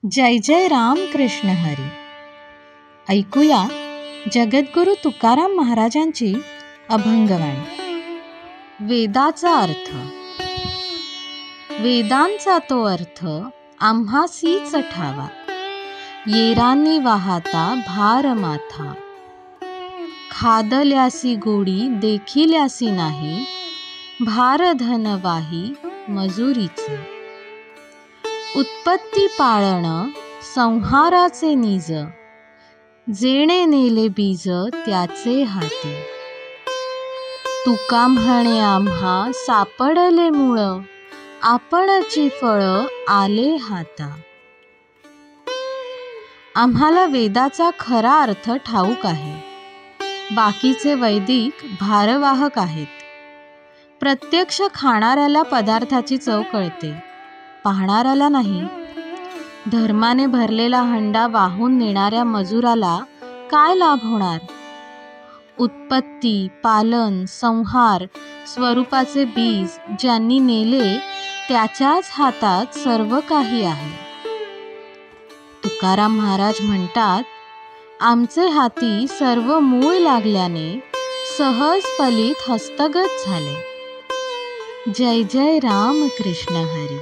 जय जय राम कृष्ण हरी. ऐकूया जगद्गुरु तुकाराम महाराजांची अभंगवाणी. वेदाचा अर्थ. वेदांचा तो अर्थ आम्हासीच ठावा, येरांनी वाहता भार माथा. खादल्यासी गोडी देखिल्यासी नाही, भार धन वाही मजुरीचे. उत्पत्ती पाळण संहाराचे निज, जेणे नेले बीज त्याचे हाती. तुका म्हणे आम्हा सापडले मूळ, आपणची फळ आले हाता. आम्हाला वेदाचा खरा अर्थ ठाऊक आहे. बाकीचे वैदिक भारवाहक आहेत. प्रत्यक्ष खाणाऱ्याला पदार्थाची चव कळते, पाहणाऱ्याला नाही. धर्माने भरलेला हंडा वाहून नेणाऱ्या मजुराला काय लाभ होणार? उत्पत्ती, पालन, संहार स्वरूपाचे बीज ज्यांनी नेले त्याच्याच हातात सर्व काही आहे. तुकाराम महाराज म्हणतात, आमचे हाती सर्व मूळ लागल्याने सहज फलित हस्तगत झाले. जय जय राम कृष्ण हरी.